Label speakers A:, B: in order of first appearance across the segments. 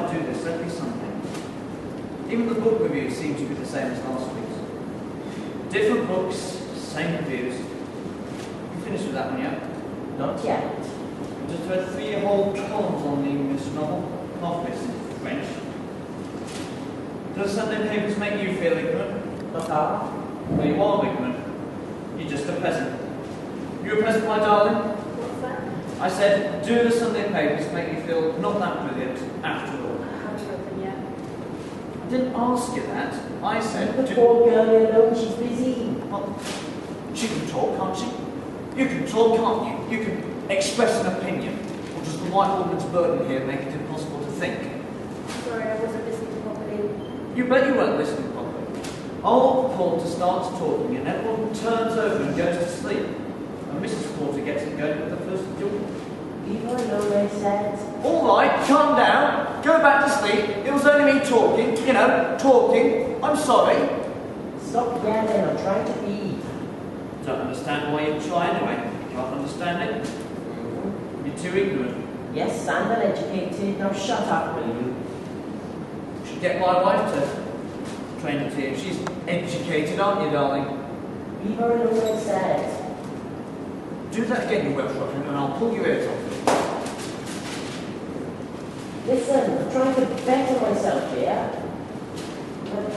A: I do this every Sunday. Even the book reviews seem to be the same as last week's. Different books, same reviews. You finished with that one yet?
B: Not yet.
A: I just read 3 whole columns on the English novel, half of it's in French. Does Sunday papers make you feel ignorant?
B: Not half.
A: Well, you are ignorant. You're just a peasant. You're a peasant, my darling?
C: What's that?
A: I said, do the Sunday papers make you feel not that brilliant after all?
C: I haven't read them yet.
A: I didn't ask you that. I said,
B: The poor girl alone, she's busy.
A: Well, she can talk, can't she? You can talk, can't you? You can express an opinion. Or does the white woman's burden here make it impossible to think?
C: Sorry, I wasn't listening properly.
A: You bet you weren't listening properly. Old Porter starts talking and everyone turns over and goes to sleep. And Mrs. Porter gets it going with the first joke.
B: Leave her alone, I said.
A: All right, calm down. Go back to sleep. It was only me talking, you know, talking. I'm sorry.
B: Stop yelling, I'm trying to read.
A: Don't understand why you try anyway. Can't understand it. You're too ignorant.
B: Yes, I'm uneducated. Now shut up, will you?
A: Should get my wife to train her to you. She's educated, aren't you, darling?
B: Leave her alone, I said.
A: Do that again, you Welsh ruffian, and I'll pull your ears off.
B: Listen, I'm trying to better myself here.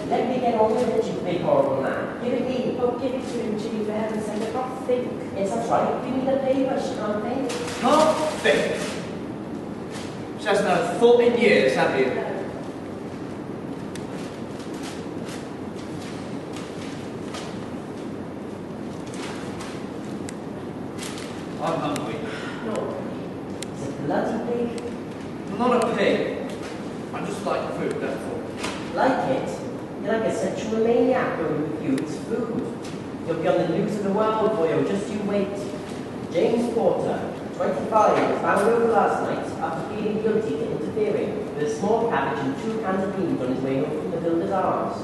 B: Let me get on with it, you big horrible man. Give it me.
C: Oh, give it to him, Jimmy, for heaven's sake. I can't think.
B: Yes, that's right. Give me the paper, she can't think.
A: Can't think. She hasn't had a thought in years, have you?
C: No.
A: I'm hungry.
B: No. It's a bloody pig.
A: I'm not a pig. I just like food, that's all.
B: Like it? You're like a sexual maniac going with you. It's food. You'll be on the news of the world, boyo. Just you wait. James Porter, 25, was found over last night after pleading guilty to interfering with a small cabbage and 2 cans of beans on his way home from the Builder's Arms.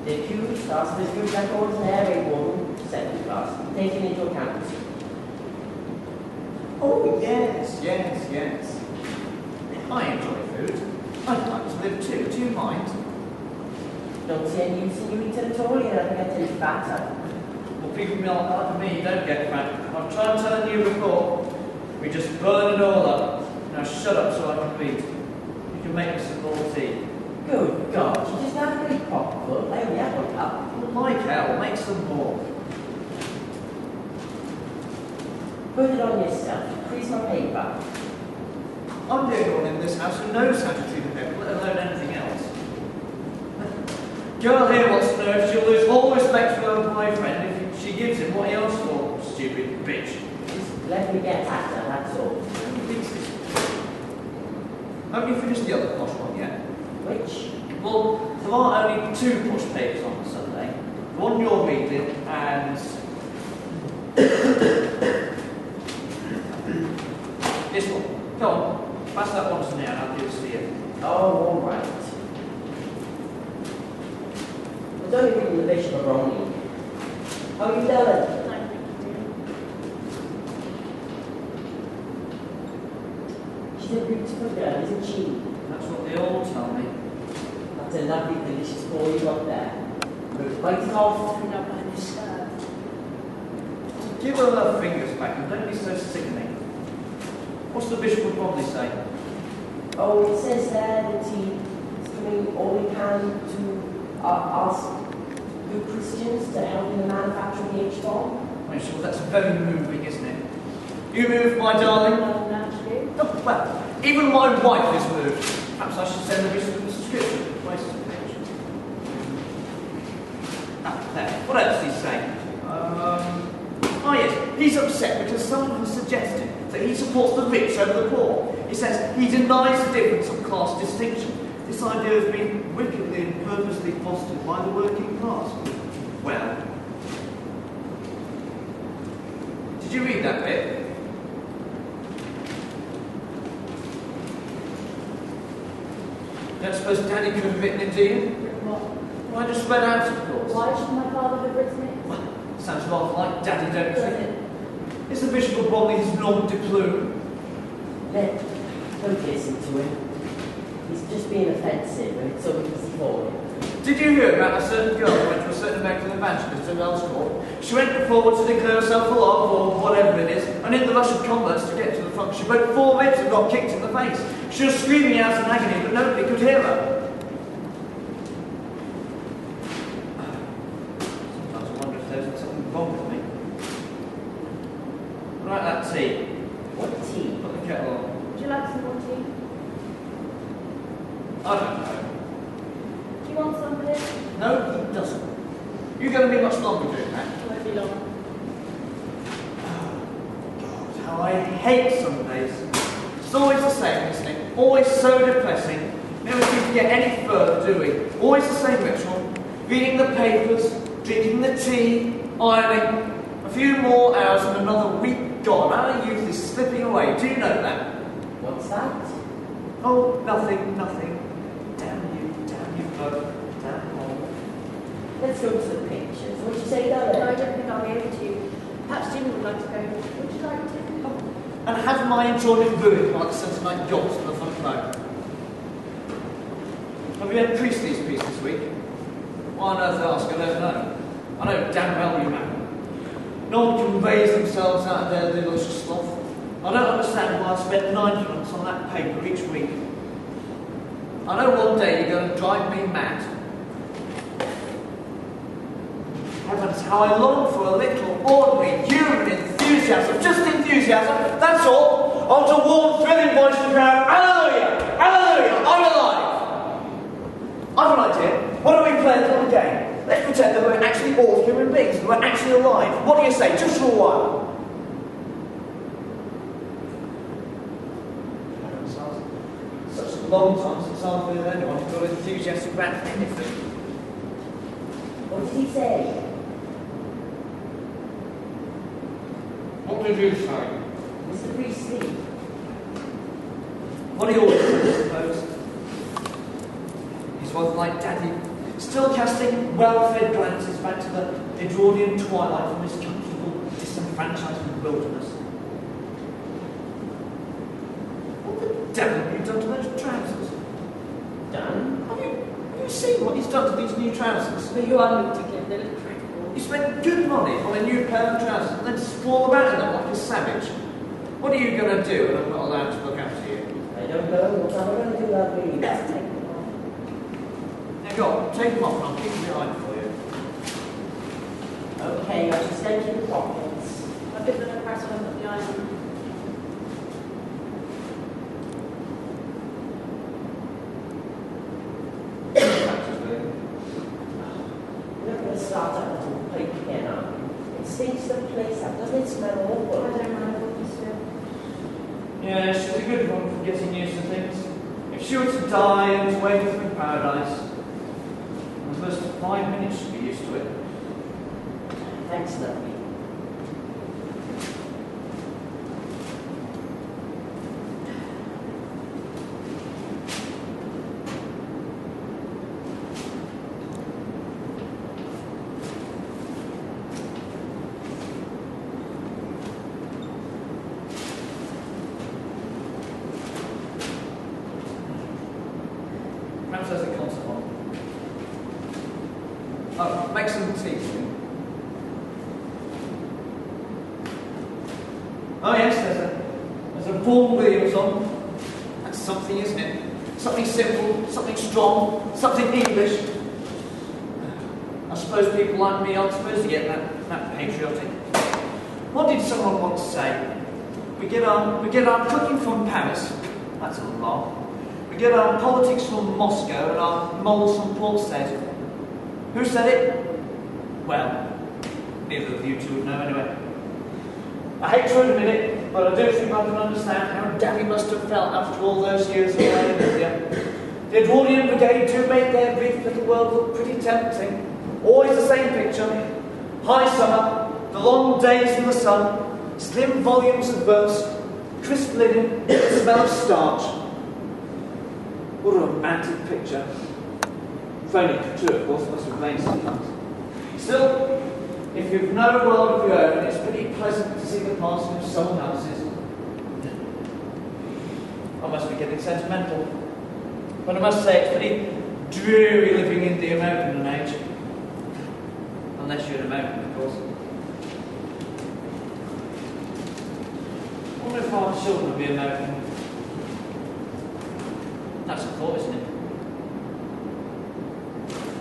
B: The accused asked for his good records and air raid warden, second class, taken into account.
A: Oh, yes, yes, yes. I enjoy food. I'd like to live too. Do you mind?
B: Don't see any use in you eating at all, you're never going to get fatter.
A: Well, people like me don't get fat. I've tried telling you before. We just burn it all up. Now shut up so I can read. You can make me some more tea.
B: Good God, you just have a big pot full. I only have 1 cup.
A: Well, like hell, make some more.
B: Put it on yourself. Crease my paper.
A: I'm the only one in this house who knows how to treat a pet, let alone anything else. Girl here wants to know if she'll lose all respect for her boyfriend if she gives him what he asks for. Stupid bitch.
B: Just let me get at her, that's all.
A: Haven't you finished the other posh one yet?
B: Which?
A: Well, there are only 2 posh papers on the Sunday. The one you're reading and... this one. Go on. Pass that one to me and I'll give it to you.
B: Oh, all right. I was only reading the Bishop of Romney. How are you doing? She's a beautiful girl, isn't she?
A: That's what they all tell me.
B: That's a lovely, delicious boy you got there. Bite it off.
C: Opened up behind his shirt.
A: Give her her fingers back and don't be so sickening. What's the Bishop of Bromley say?
B: Oh, it says there that he is doing all he can to ask good Christians to help in the manufacture of the H-bomb.
A: I'm sure that's very moving, isn't it? You moved, my darling?
C: Well, naturally.
A: Oh, well, even my wife is moved. Perhaps I should send the Bishop a subscription. Waste of page. Ah, there. What else did he say? Oh yes, he's upset because someone has suggested that he supports the rich over the poor. He says he denies the difference of class distinction. This idea has been wickedly and purposely fostered by the working class. Well, did you read that bit? Don't suppose Daddy could have written it, do you?
C: What?
A: Well, I just read out, of course.
C: Why should my father have written it?
A: Well, sounds rather like Daddy, don't you
C: Does
A: think?
C: it?
A: Is the Bishop of Bromley his nom de plume?
B: Don't listen to him. He's just being offensive and it's so easy for him.
A: Did you hear about a certain girl who went to a certain medical evangelist in Osborne? She went forward to declare herself alive, or whatever it is, and in the rush of converts to get to the front, she broke 4 ribs and got kicked in the face. She was screaming out in agony, but nobody could hear her. Sometimes I wonder if there's something wrong with me. Right, that tea.
B: What tea?
A: Put the kettle on.
C: Would you like some more tea?
A: I don't know.
C: Do you want some of it?
A: No, he doesn't. You're going to be much longer doing that.
C: Won't be long.
A: God, how I hate Sundays. It's always the same, isn't it? Always so depressing. Never seem to get any further, do we? Always the same ritual. Reading the papers, drinking the tea, ironing. A few more hours and another week gone. Our youth is slipping away. Do you know that?
B: What's that?
A: Oh, nothing, nothing. Damn you both. Damn all.
B: Let's go to the pictures. What did you say,
C: No, I
B: darling?
C: don't think I'll be able to. Perhaps Jim would like to go. Would you like to?
A: And have my enjoyment ruined by the Sunday night yachts on the front row. Have you had Priestley's piece this week? Why on earth ask? I don't know. I know damn well you haven't. No one can raise themselves out of their delicious sloth. I don't understand why I spent 9 months on that paper each week. I know one day you're going to drive me mad. Heavens, how I long for a little ordinary human enthusiasm. Just enthusiasm, that's all. I want a warm, thrilling voice to crowd. Hallelujah! Hallelujah! I'm alive! I've an idea. Why don't we play a little game? Let's pretend that we're actually all human beings and we're actually alive. What do you say? Just for a while. Such a long time since I've been with anyone who got enthusiastic about anything.
B: What did he say?
A: What did you say?
B: Mr. Priestley.
A: What do you always say, I suppose? His wife, like Daddy, still casting well-fed glances back to the Edwardian twilight from his comfortable, disenfranchised wilderness. What the devil have you done to those trousers?
B: Done?
A: Have you seen what he's done to these new trousers?
C: But you are looking at they look incredible.
A: He spent good money on a new pair of trousers and then sprawl about in them like a savage. What are you going to do when I'm not allowed to look after you?
B: I don't know. What am I going to do that week?
C: Let's take them off.
A: Now go on, take them off and I'll keep them behind for you.
B: Okay, I'll just empty the pockets.
C: I've been going to press on at the island.
B: We're not going to start that little Pike again, are we? It stinks the place up. Doesn't it smell
C: I
B: awful?
C: don't mind what you said.
A: Yeah, she's a good one for getting used to things. If she were to die and to wake up in paradise, in the first 5 minutes she'd be used to it.
B: Thanks, Duffy.
A: Perhaps there's a concert on. Oh, make some tea for me. Oh yes, there's a Paul Williams on. That's something, isn't it? Something simple, something strong, something English. I suppose people like me aren't supposed to get that patriotic. What did someone once say? We get our cooking from Paris. That's a laugh. We get our politics from Moscow and our morals from Portstead. Who said it? Well, neither of you two would know anyway. I hate to admit it, but I do think I can understand how Daddy must have felt after all those years away in India. The Edwardian Brigade do make their brief little world look pretty tempting. Always the same picture. High summer, the long days in the sun, slim volumes of verse, crisp linen, the smell of starch. What a romantic picture. If only true, of course, it must have rained sometimes. Still, if you've no world of your own, it's pretty pleasant to see the passing of someone else's. I must be getting sentimental. But I must say it's pretty dreary living in the American age. Unless you're an American, of course. I wonder if our children will be American. That's a thought, isn't it?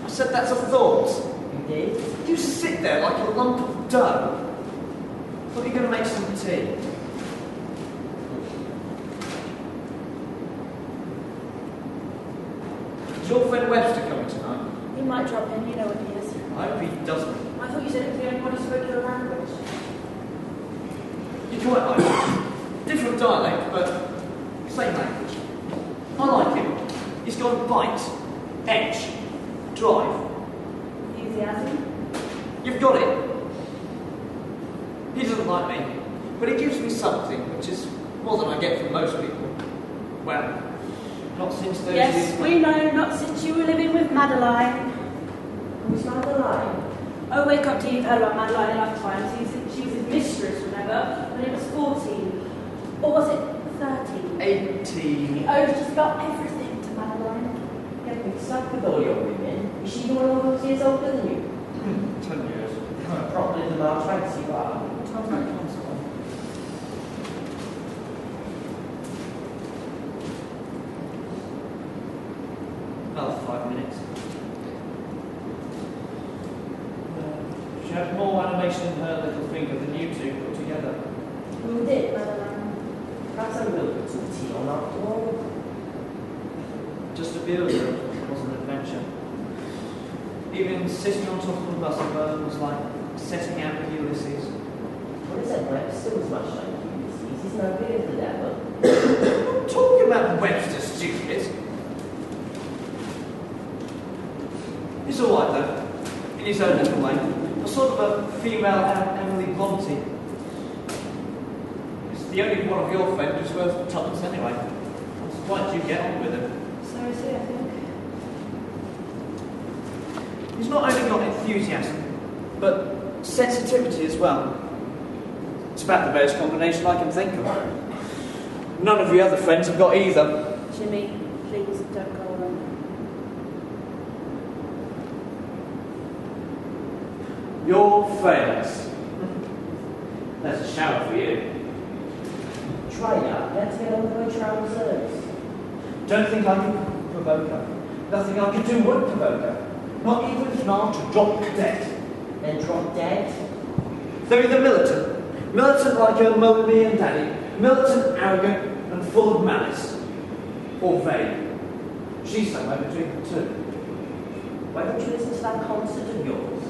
A: I said that's a thought.
B: You did?
A: You sit there like a lump of dough. Thought you were going to make some tea. Is your friend Webster coming tonight?
C: He might drop in, you know what he is.
A: I hope he doesn't.
C: I thought you said it was the only one who spoke your language.
A: You're quite right. Different dialect, but same language. I like him. He's got bite, edge, drive.
C: Enthusiasm.
A: You've got it. He doesn't like me, but he gives me something, which is more than I get from most people. Well, not since those
C: Yes,
A: years.
C: we know, not since you were living with Madeline.
B: Who's Madeline?
C: Oh, wake up till you've heard about Madeline enough times. She was his mistress, remember, when he was 14. Or was it 13?
A: 18.
C: He owes just about everything to Madeline.
B: Get mixed up with all your women. Is she one of those years older than you?
A: 10 years.
B: Probably the Marsh fancy bar.
A: Sounds like console. Another 5 minutes. She had more animation in her little finger than you two put together.
B: Who did, Madeline? Perhaps I will put some tea on after all.
A: Just to be with her was an adventure. Even sitting on top of the muscle burn was like setting out with Ulysses.
B: What is that Webster was much like Ulysses? He's no good as the devil.
A: I'm talking about Webster, stupid. He's alright though, in his own little way. A sort of a female Emily Bronte. He's the only one of your friends who's worth tuppence anyway. I'm surprised you get on with him.
C: So is he, I think.
A: He's not only got enthusiasm, but sensitivity as well. It's about the best combination I can think of. None of the other friends have got either.
C: Jimmy, please don't go on.
A: Your friends. That's a shout for you.
B: Try that. Let's get on with my trousers.
A: Don't think I can provoke her. Nothing I could do would provoke her. Not even if Marsh to drop dead.
B: Then drop dead.
A: They're either militant. Militant like her mummy and daddy. Militant, arrogant, and full of malice. Or vague. She's somewhere between the two.
B: Why don't you listen to that concert of yours?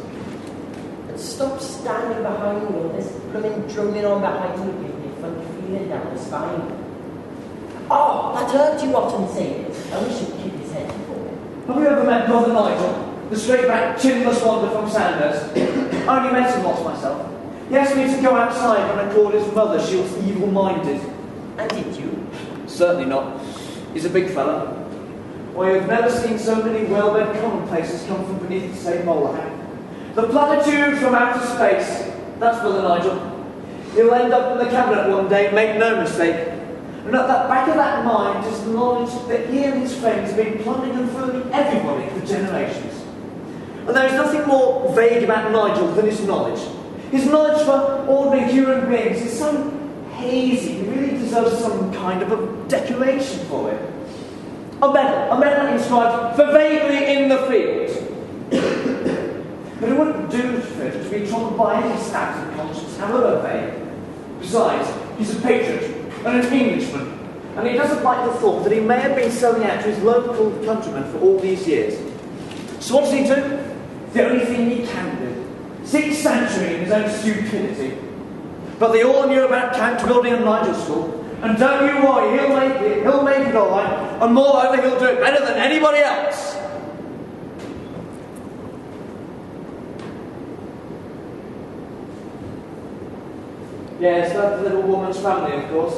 B: And stop standing behind me all this blooming drumming on behind you, giving me a funny feeling down the spine. Oh, that hurt you often say it. I wish you'd keep his head before it.
A: Have you ever met Brother Nigel? The straight-back, chinless wonder from Sandhurst? I only met him once myself. He asked me to go outside when I called his mother she was evil-minded.
B: And did you?
A: Certainly not. He's a big fella. Why, you've never seen so many well-bred commonplaces come from beneath the same bowler hat. The platitude from outer space. That's Brother Nigel. He'll end up in the cabinet one day, make no mistake. And at the back of that mind is the knowledge that he and his friends have been plundering and fooling everybody for generations. And there is nothing more vague about Nigel than his knowledge. His knowledge for ordinary human beings is so hazy, he really deserves some kind of a decoration for it. A medal inscribed for vagary in the field. But it wouldn't do for him to be troubled by any stabs of conscience, however vague. Besides, he's a patriot and an Englishman, and he doesn't like the thought that he may have been selling out to his local countrymen for all these years. So what does he do? The only thing he can do. Seek sanctuary in his own stupidity. But they all knew about camp building and Nigel School, and don't you worry, he'll make it all right, and moreover, he'll do it better than anybody else. Yes, that little woman's family, of course.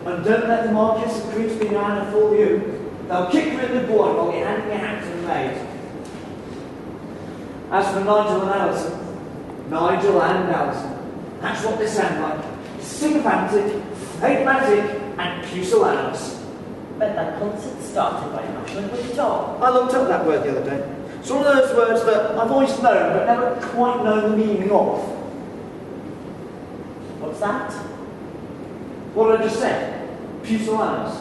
A: And don't let the Marquess of Creepsby Manor fool you. They'll kick you in the groin while you're handing your hat to the maid. As for Nigel and Alison, that's what they sound like. Sycophantic, phlegmatic, and pusillanimous.
B: Bet that concert started by Ashley with top.
A: I looked up that word the other day. It's one of those words that I've always known, but never quite known the meaning of.
B: What's that?
A: What did I just say? Pusillanimous.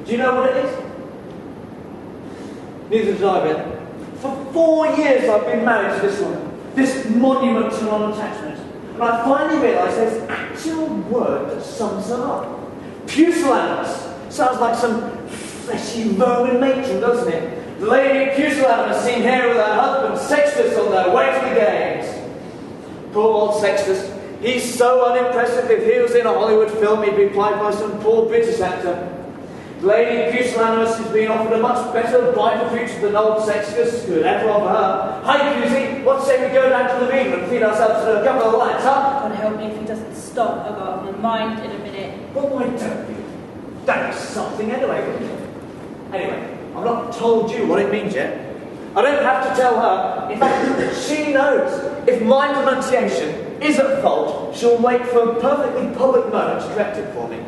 A: Do you know what it is? Neither did I, Ben. For 4 years I've been married to this woman, this monument to non-attachment. And I finally realised there's an actual word that sums her up. Pusillanimous. Sounds like some fleshy Roman matron, doesn't it? The lady Pusillanimous seen here with her husband Sextus on their way to the games. Poor old Sextus. He's so unimpressive. If he was in a Hollywood film, he'd be played by some poor British actor. The lady Pusillanimous has been offered a much better, brighter future than old Sextus could ever offer her. Hi, Pusey, what say we go down to the river and feed ourselves to a couple of lights, huh?
C: God help me if he doesn't stop. I've got my mind in a minute.
A: Well, why don't you? That is something anyway, wouldn't it? Anyway, I've not told you what it means yet. I don't have to tell her. In fact, she knows. If my pronunciation is at fault, she'll wait for a perfectly public moment to correct it for me.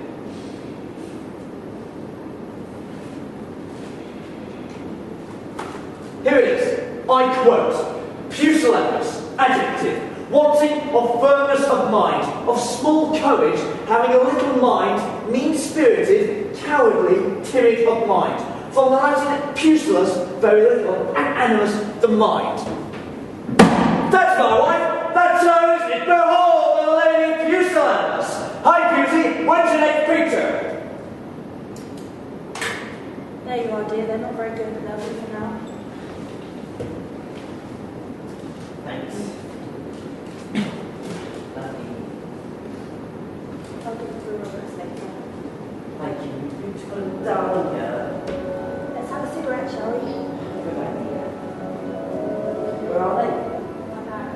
A: Here it is. I quote, pusillanimous, adjective, wanting of firmness of mind, of small courage, having a little mind, mean-spirited, cowardly, timid of mind. From the Latin pusilus, very little, and animus, the mind. That's my wife. That's her, isn't it? Behold, the lady pusillanimous. Hi, Pusey. When's your next picture?
C: There you are, dear. They're not very good, but they'll do for now.
B: Thanks.
C: I'll give it to the rest later.
B: Thank you. Beautiful and darling girl.
C: Let's have a cigarette, shall we?
B: Good idea. Where are they?
C: My bag.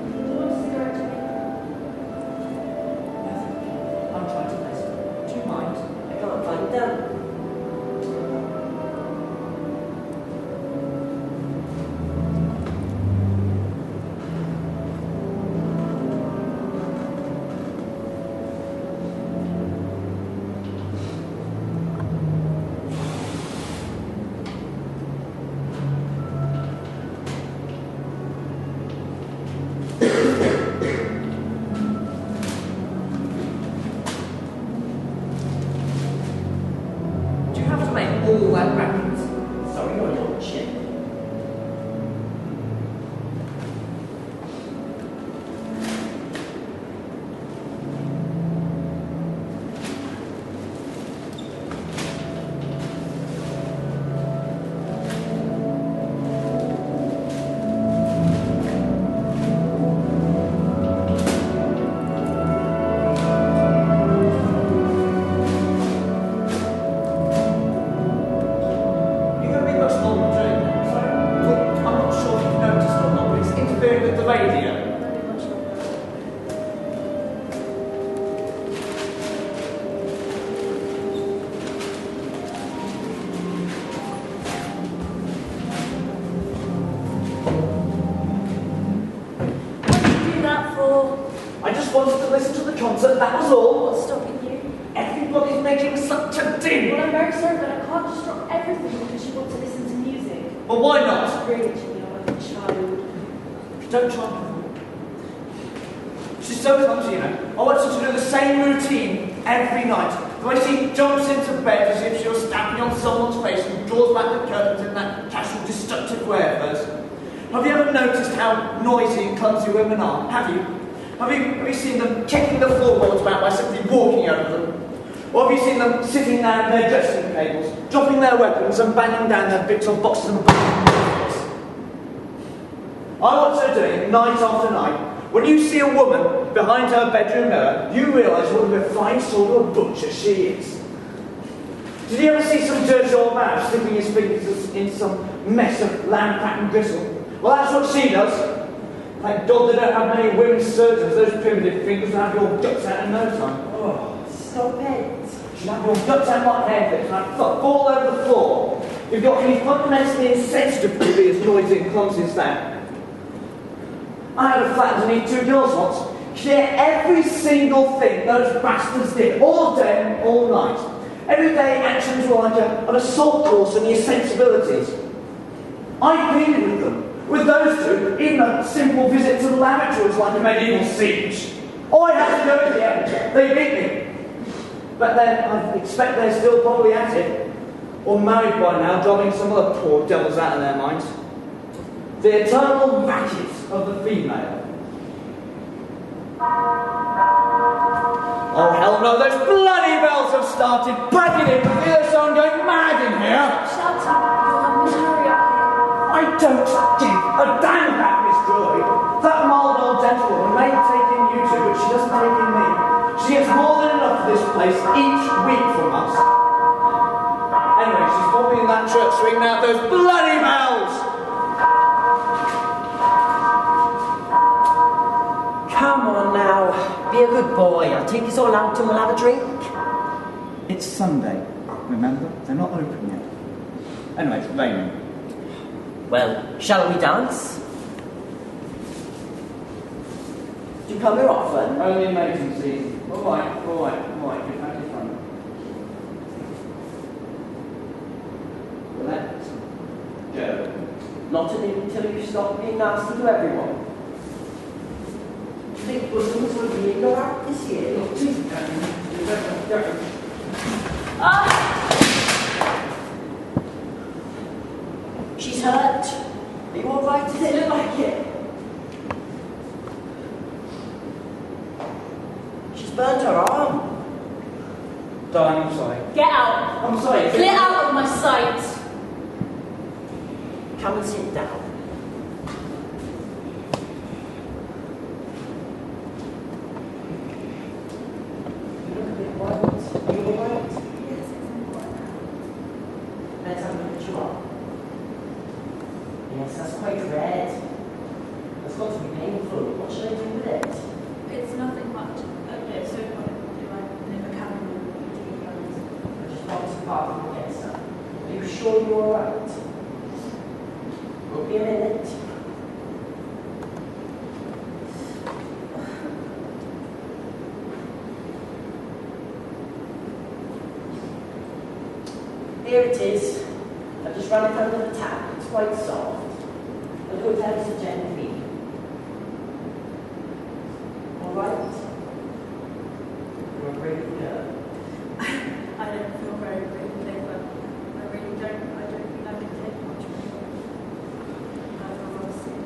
C: Do you want a cigarette, Jimmy?
A: I'm trying to listen. Do you mind?
B: I can't find them.
A: Do you have to make all that racket?
B: Sorry, you're a little chip.
A: You're going to be much longer doing that. So, well, I'm not sure if you've noticed or not, but it's interfering with the radio.
C: Very much longer. What did you do that for?
A: I just wanted to listen to the concert, that was all.
C: What's stopping you?
A: Everybody's making such a din.
C: Well, I'm very sorry, but I can't just drop everything because you want to listen to music.
A: Well, why not?
C: Really, Jimmy, I'm like a child.
A: Don't try and perform. She's so clumsy, you know. I want her to do the same routine every night. The way she jumps into bed as if she was stamping on someone's face and draws back the curtains in that casual, destructive way of hers. Have you ever noticed how noisy and clumsy women are? Have you? Have you seen them kicking the floorboards about by simply walking over them? Or have you seen them sitting down at their dressing tables, dropping their weapons and banging down their bits on boxes and boxes? I watch her doing it night after night. When you see a woman behind her bedroom mirror, you realise what a refined sort of a butcher she is. Did you ever see some dirty old man slipping his fingers in some mess of lamb fat and gristle? Well, that's what she does. Thank God they don't have many women's surgeons. Those primitive fingers will have your guts out in no time.
B: Oh, stop it.
A: She'll have your guts out like hairpins and I'd fall over the floor. If you're any fundamentally insensitive to be as noisy and clumsy as that. I had a flat underneath 2 girls once. She ate every single thing those bastards did, all day, all night. Every day actions were like an assault course on your sensibilities. I pleaded with them. With those two, even a simple visit to the lavatory was like a medieval siege. I had to go to the end. They beat me. But then I expect they're still probably at it. Or married by now, driving some other poor devils out of their minds. The eternal matches of the female. Oh, hell no, those bloody bells have started banging in. I feel someone going mad in here.
C: Shut up, you'll have Miss Hurry up here.
A: I don't give a damn about Miss Drury. That mild old gentlewoman may take in you two, but she doesn't take in me. She gets more than enough of this place each week from us. Anyway, she's probably in that church ringing out those bloody bells.
B: Come on now, be a good boy. I'll take us all out and we'll have a drink.
A: It's Sunday, remember? They're not open yet. Anyway, it's raining.
B: Well, shall we dance? Do you come here often?
A: Only in mating season. All right. You've had your fun. Let's go.
B: Not until you stop being nasty to everyone. Do you think bosoms will be in your out this year? She's hurt. Are you alright? Does it look like it? She's burnt her arm.
A: Darling, I'm sorry.
C: Get out.
A: I'm sorry.
C: Get out of my sight.
B: Come and sit down. You look a bit white. Are you alright?
C: Yes, it's important.
B: Let's have a look at you up. Yes, that's quite red. That's got to be painful. What should I do with it?
C: It's nothing much. Okay, so what do I live a camera
B: I just want to part and get some. Are you sure you're alright? Will be a minute. Here it is. I've just run it under the tap. It's quite soft. I'll do it ever so gently. Alright? You're a brave girl.
C: I don't feel very brave today, but I really don't. I don't think I can take much more. I don't want to see.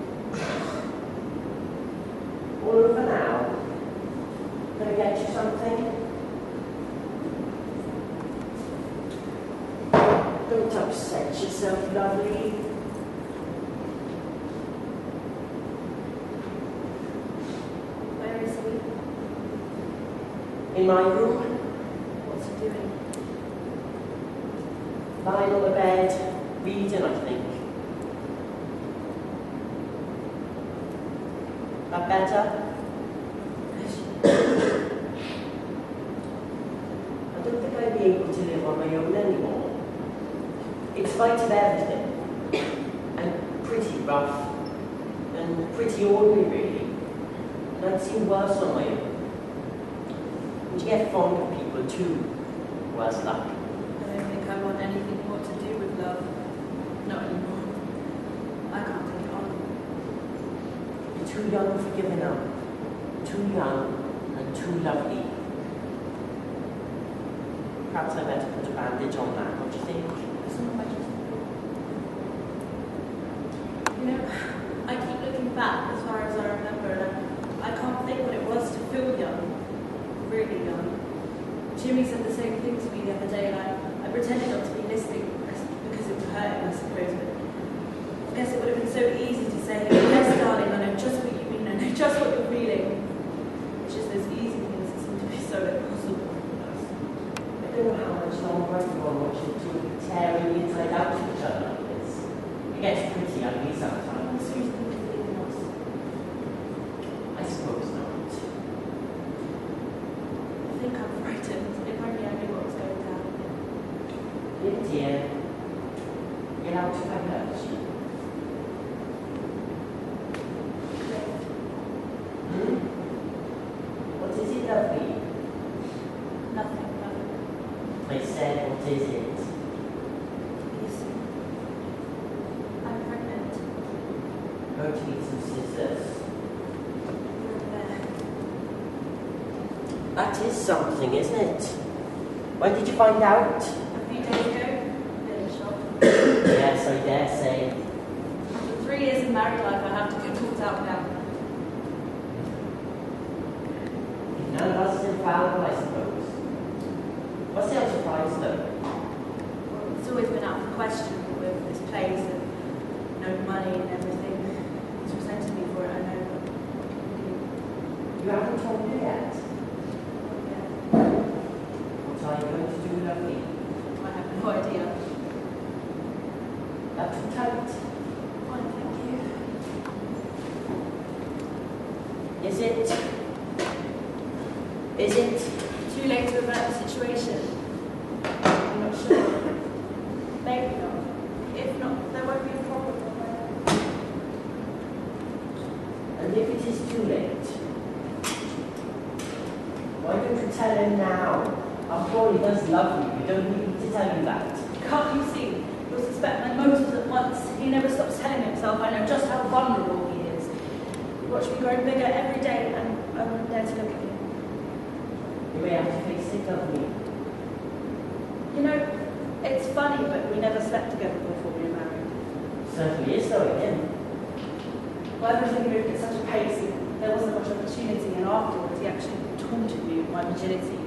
B: All over now. Can I get you something? Don't upset yourself, lovely.
C: Where is he?
B: In my room,
C: What's he doing?
B: lying on the bed, reading, I think. That better? I don't think I'd be able to live on my own anymore. In spite of everything, and pretty rough, and pretty ordinary really, and I'd seen worse on my own. And you get fond of people too, worse luck.
C: I don't think I want anything more to do with love. Not anymore. I can't take it on.
B: You're too young for giving up, too young and too lovely. Perhaps I better put a bandage on that, what do you think?
C: It's not much. You know, I keep looking back as far as I remember, and I can't think what it was to feel young, really young. Jimmy said the same thing to me the other day, and I pretended not to be listening because it would hurt him, I suppose, but I guess it would have been so easy to say, yes, darling, I know just what you mean, I know just what you're feeling. It's just those easy things that seem to be so impossible.
B: I don't know how much longer everyone watching two tearing the inside out of each other like this. It gets pretty ugly sometimes.
C: So you think of anything else?
B: I suppose not.
C: I think I'm frightened. If only I knew what was going down.
B: Dear dear, get out if I hurt you. lovely?
C: Nothing.
B: I said, what is it?
C: Listen. I'm pregnant.
B: Go to need some scissors.
C: You're there.
B: That is something, isn't it? When did you find out?
C: A few days ago, bit of a shock.
B: Yes, I dare say.
C: After 3 years of married life, I have to get called out now.
B: None of us is infallible, I suppose. What's the surprise, though?
C: Well, it's always been out of the question with this place and no money and everything. He's resented me for it, I know, but
B: You haven't told me yet.
C: yeah,
B: What are you going to do, lovely?
C: I have no idea.
B: That's too tight.
C: Fine, thank you.
B: Is it? Is it?
C: Too late to avert the situation. I'm not sure. Maybe not. If not, there won't be a problem.
B: And if it is too late, why don't you tell him now? After all, he does love you. We don't need to tell you that.
C: Can't you see? You'll suspect my motives at once. He never stops telling himself I know just how vulnerable he is. You watch me growing bigger every day, and I wouldn't dare to look at him.
B: You may have to face it, lovely.
C: You know, it's funny, but we never slept together before we were married.
B: Certainly is, though, again.
C: Well, everything moved at such a pace, there wasn't much opportunity, and afterwards he actually taunted me with my virginity.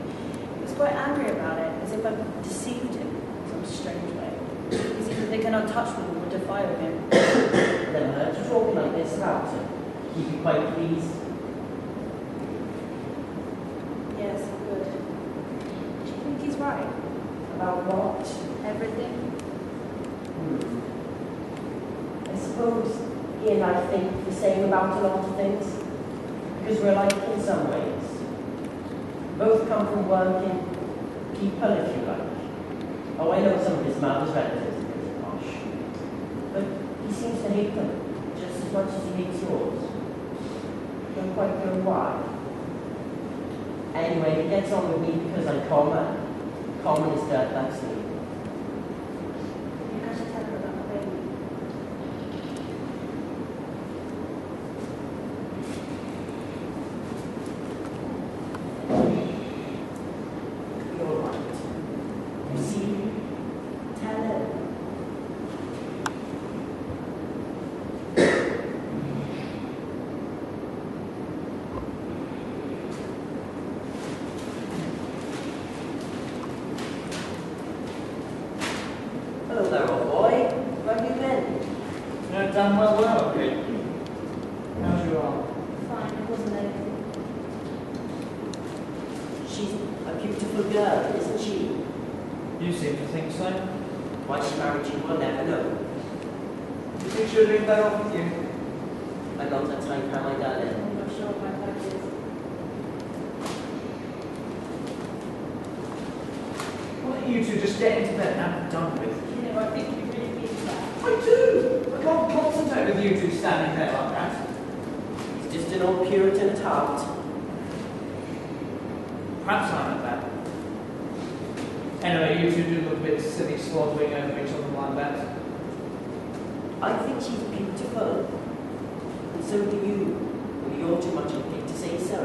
C: He was quite angry about it, as if I deceived him in some strange way. He seemed to think an untouchable would defile him.
B: Never heard you talking like this about him. Keep you quite pleased.
C: Yes, good. Do you think he's right?
B: About what?
C: Everything?
B: I suppose he and I think the same about a lot of things. Because we're alike in some ways. Both come from working people, if you like. Oh, I know some of his mother's relatives are pretty posh. But he seems to hate them just as much as he hates yours. Don't quite know why. Anyway, he gets on with me because I'm common. Common is dirt, that's me.
C: Maybe I should tell her about my baby.
B: You're right. You see, tell him. Hello there, old boy. Where have you been?
A: No, damn well well, okay. How's your arm?
C: Fine, it wasn't anything.
B: She's a beautiful girl, isn't she?
A: You seem to think so.
B: Why she married you, we'll never know.
A: You think she'll leave that off with you?
B: I got that time, my darling.
C: I'm not sure what my fact is.
A: Why don't you two just get into bed and have it done with?
C: You know, I think you really mean that.
A: I do! I can't concentrate with you two standing there like that.
B: He's just an old Puritan at heart.
A: Perhaps I'm at that. Anyway, you two do look a bit silly swaddling over each other like that.
B: I think she's beautiful. And so do you. But you're too much a pig to say so.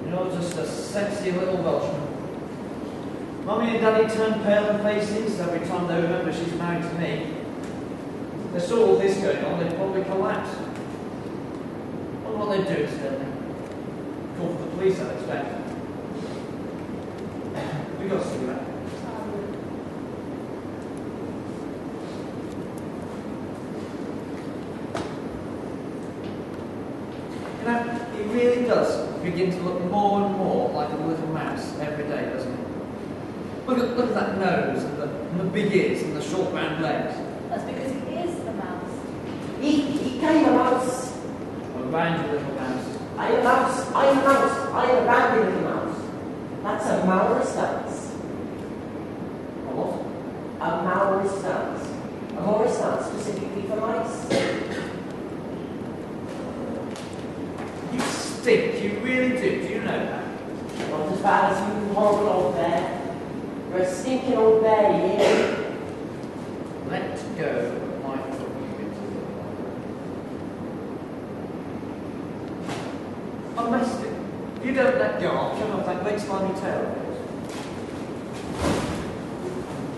A: You're just a sexy little Welshman. Mummy and Daddy turn pale in faces every time they remember she's married to me. If they saw all this going on, they'd probably collapse. Wonder what they'd do instead. Call for the police, I'd expect. We got to see that. You know, he really does begin to look more and more like a little mouse every day, doesn't he? Look at that nose and the big ears and the short round legs.
C: That's because he is a mouse.
B: He came a mouse.
A: A round little mouse.
B: I'm a mouse. I'm a mouse. I'm a round little mouse. That's a Maorist dance.
A: A what?
B: A Maorist dance. A Maorist dance specifically for mice.
A: You stink, you really do. Do you know that?
B: not as bad as you, horrible old bear. You're a stinking old bear, you hear?
A: Let go of my foot, you into the I missed it. If you don't let go, I'll cut off that great slimy tail of yours.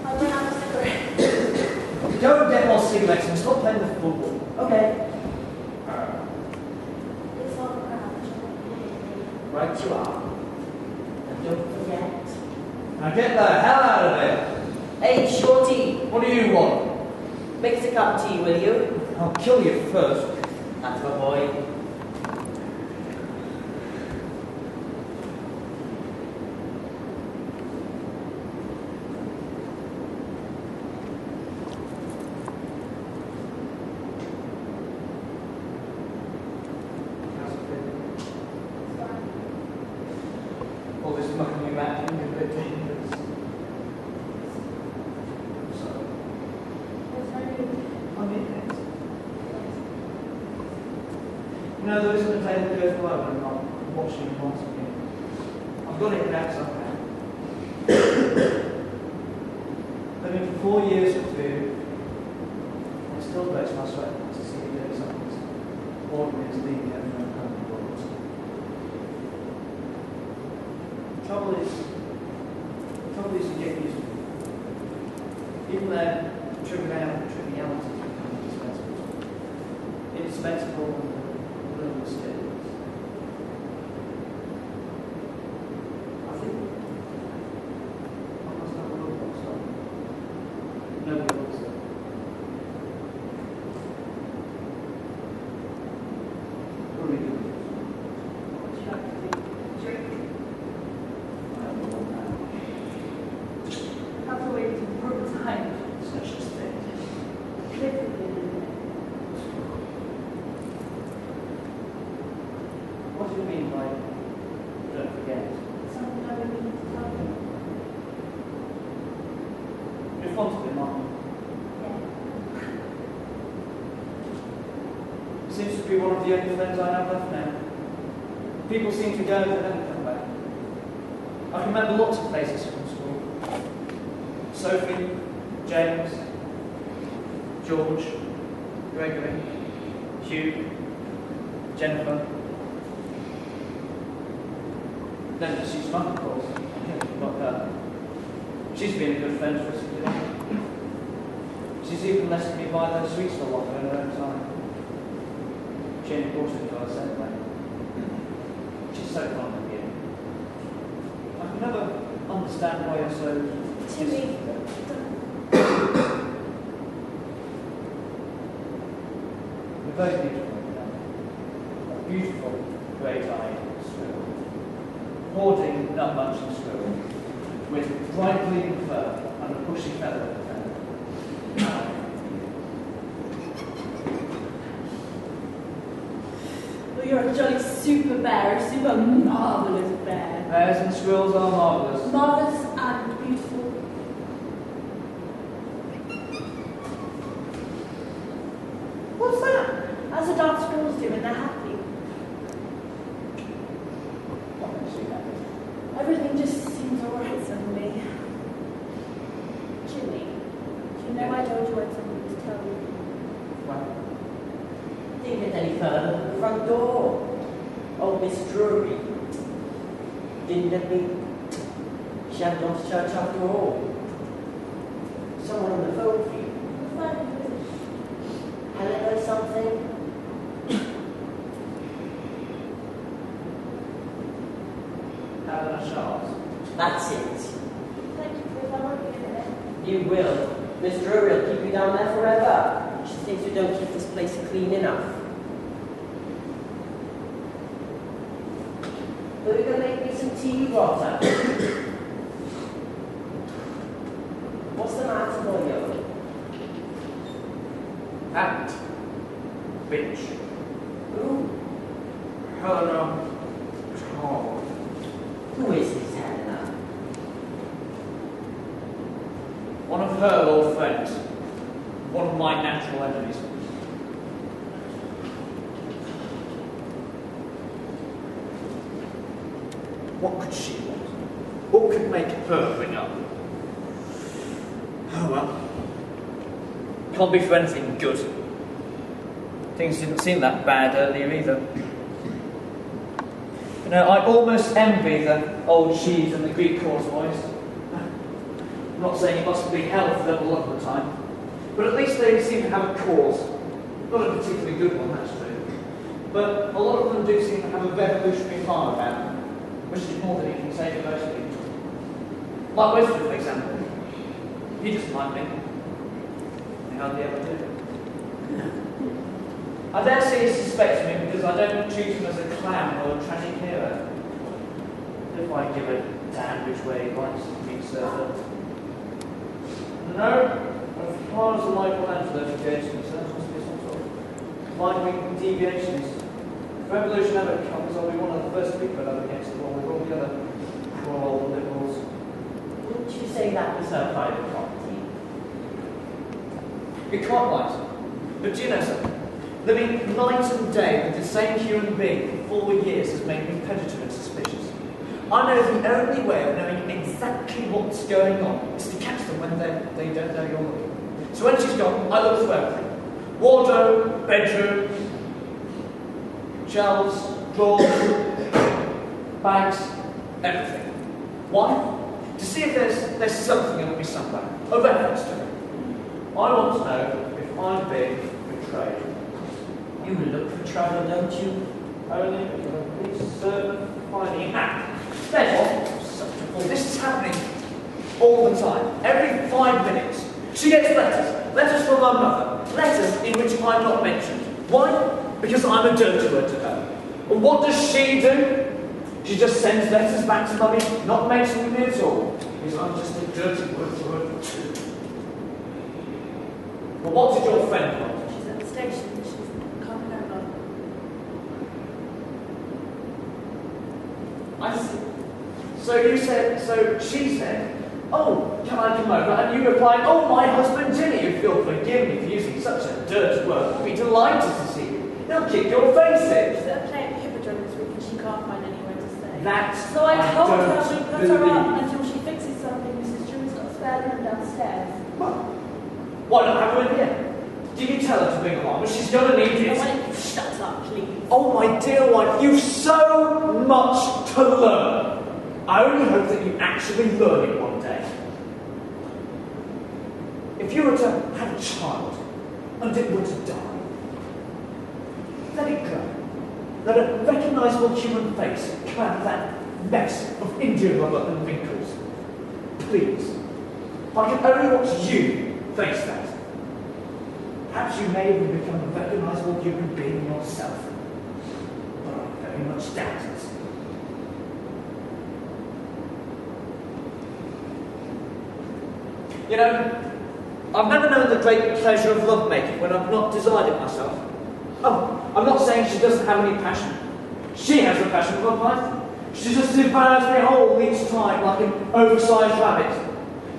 C: I'll run out of cigarettes.
A: Go and get more cigarettes and stop playing with football.
B: Okay.
C: It's all around.
B: Right you are. And don't forget.
A: Now get the hell out of here.
B: Hey, Shorty,
A: What do you want?
B: mix a cup of tea, will you?
A: I'll kill you first.
B: That's my boy.
A: All this mucking about can be a bit dangerous. So, I'm in it. You know, there isn't a day that goes by when I'm not watching and once again. I've got it back somehow. I've been for 4 years with you. I still breaks my sweat to see you doing something as ordinary as leaving out from uncomfortable world. The trouble is you get used to it. Even though trivialities become indispensable. Indispensable and little mistakes. I think I must have a look at something. Nobody looks at it. What do we do?
C: Would you like to drink?
A: I don't know now.
C: Have to wait for the time.
A: Such a thing. What do you mean by don't forget?
C: Something I really need to tell you.
A: You're fond of him, aren't you?
C: Yeah.
A: Seems to be one of the only friends I have left now. People seem to go and never come back. I can remember lots of places from school. Sophie, James, George, Gregory, Hugh, Jennifer. Then there's Sue's mum, of course. Not her. She's been a good friend for us today. She's even letting me buy those sweets for a while in her own time. She only bought it to us anyway. She's so fond of you. I can never understand why you're so...
C: Timmy,
A: You're very beautiful, you know. A beautiful, great-eyed squirrel. Hoarding nut munching squirrel. With bright gleaming fur and a bushy feather at the tail.
C: well, you're a jolly super bear, a super marvellous bear.
A: Bears and squirrels are marvellous.
C: Marvellous and beautiful. What's that? As the dark squirrels do when they're happy.
A: What makes you happy?
C: Everything just seems alright suddenly. Jimmy, do you know I told you I had something to tell you?
A: Well,
B: Didn't get any further than the front door. Oh, Miss Drury didn't let me. She hadn't gone to church after all. Someone on the phone for you.
C: What's that to do with it?
B: Helena or something?
A: Helena Charles.
B: That's it.
C: Thank you, Chris. I won't be in it.
B: You will. Miss Drury will keep you down there forever. She thinks you don't keep this place clean enough. But we're going to make me some tea, Rotter. What's the matter, boyo?
A: That bitch.
B: Who?
A: Helena Charles.
B: Who is this Helena?
A: One of her old friends. One of my natural enemies. What could she want? What could make her ring up? Oh well. Can't be for anything good. Things didn't seem that bad earlier either. You know, I almost envy the old Sheaves and the Greek chorus boys. I'm not saying it must be hell for them a lot of the time, but at least they seem to have a cause. Not a particularly good one, that's true. But a lot of them do seem to have a revolutionary fire about them, which is more than you can say for most people. Like Wesley, for example. He doesn't like me. They hardly ever do. I dare say he suspects me because I don't treat him as a clown or a tragic hero. If I give a damn which way he likes to be served. No, as far as the Michelangelo deviation is concerned, must be some sort of right-wing deviationist. If revolution ever comes, I'll be one of the first people up against the wall with all the other poor old liberals.
B: Wouldn't you say that was her private property?
A: You're quite right. But do you know something? Living night and day with the same human being for 4 years has made me penetrative and suspicious. I know the only way of knowing exactly what's going on is to catch them when they don't know you're looking. So when she's gone, I look through everything. Wardrobe, bedroom, shelves, drawers, bags, everything. Why? To see if there's something in me somewhere, a reference to it. I want to know if I'm being betrayed.
B: You look for trouble, don't you?
A: Only if you're certain finding out. Therefore, such a fool. This is happening all the time. Every 5 minutes. She gets letters. Letters from my mother. Letters in which I'm not mentioned. Why? Because I'm a dirty word to her. And what does she do? She just sends letters back to Mummy, not mentioning me at all. Because I'm just a dirty word to her too. Well, what did your friend want?
C: She's at the station. She's coming over.
A: I see. So she said, oh, can I come over? And you replied, oh, my husband Jimmy, if you'll forgive me for using such a dirty word, I'll be delighted to see you. He'll kick your face in.
C: She's at a play at Hippodrome this week and she can't find anywhere to stay.
A: That's
C: So I told her
A: don't
C: we put
A: believe.
C: her up until she fixes something. Mrs. Drew's got a spare room downstairs.
A: Well, why not have her in here? Did you tell her to bring along? She's going to need
C: I
A: it.
C: want you to shut up, please.
A: Oh, my dear wife, you've so much to learn. I only hope that you actually learn it one day. If you were to have a child and it were to die, let it go. Let a recognisable human face come out of that mess of Indian rubber and wrinkles. Please. If I can only watch you face that, perhaps you may even become a recognisable human being yourself. But I very much doubt it. You know, I've never known the great pleasure of lovemaking when I've not desired it myself. Oh, I'm not saying she doesn't have any passion. She has a passion for life. She just devours me whole each time like an oversized rabbit.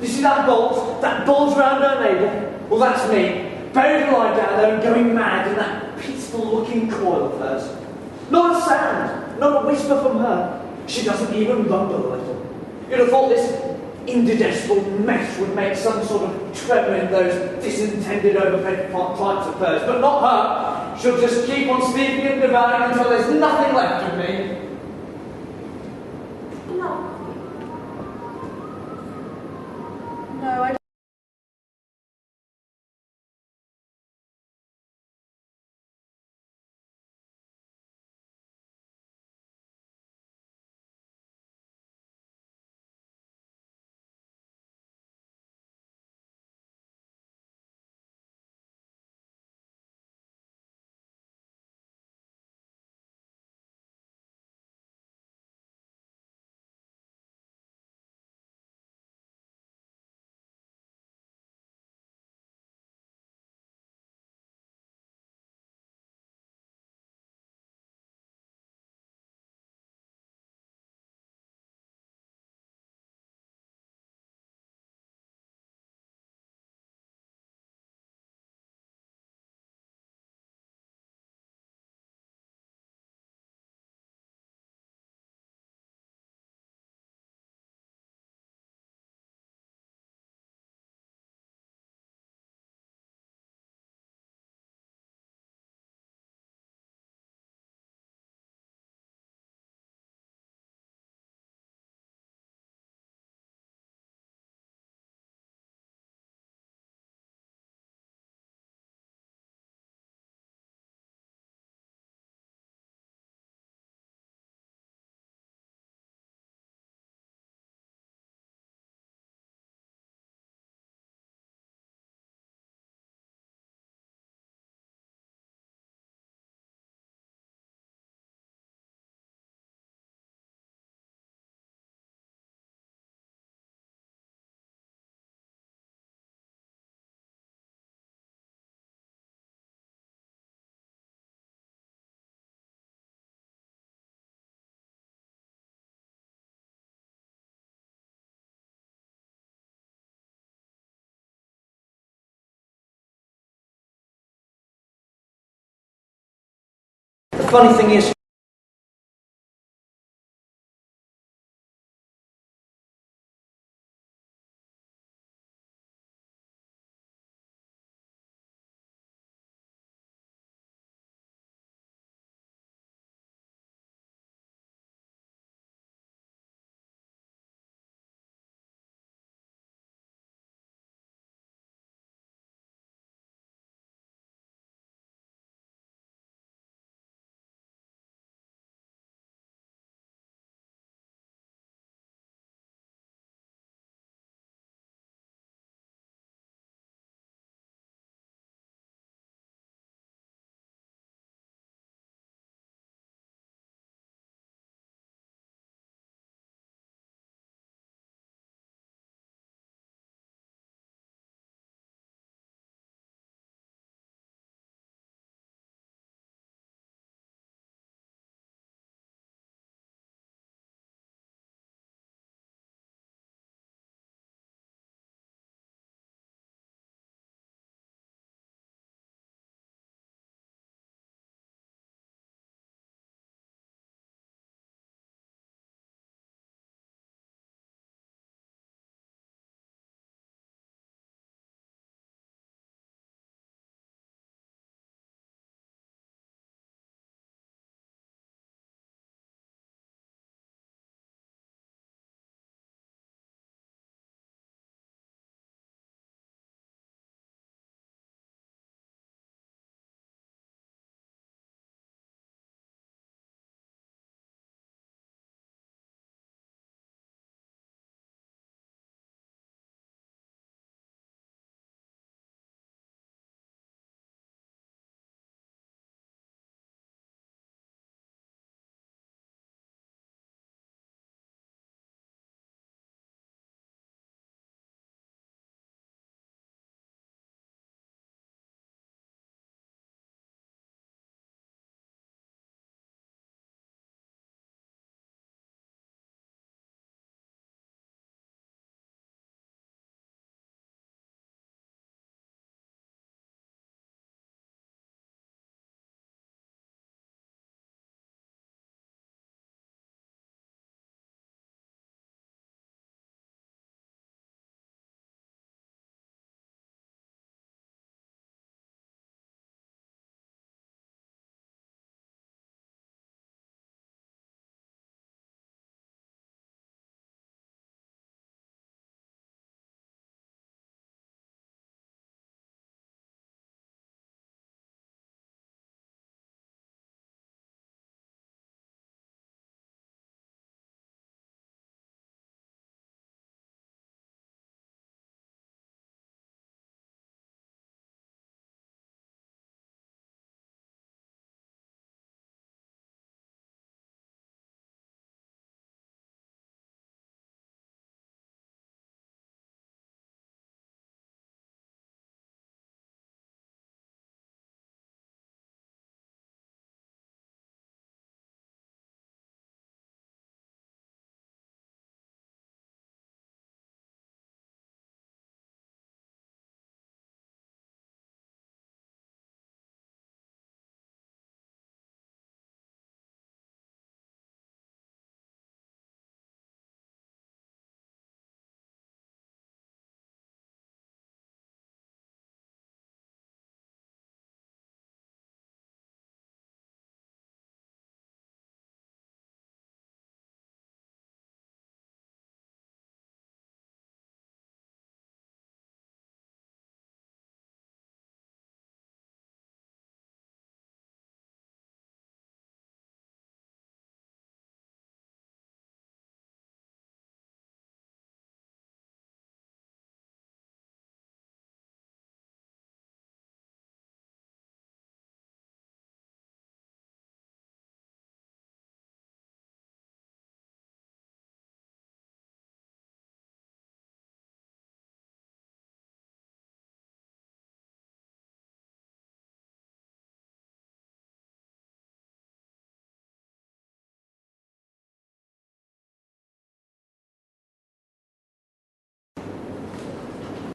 A: You see that bolt? That bulge round her navel? Well, that's me, buried alive down there and going mad in that peaceful-looking coil of hers. Not a sound, not a whisper from her. She doesn't even rumble a little. You'd have thought this indigestible mess would make some sort of tremor in those disintended overfed flights of hers, but not her. She'll just keep on sleeping and devouring until there's nothing left of me.
C: No. No, I
A: funny thing is,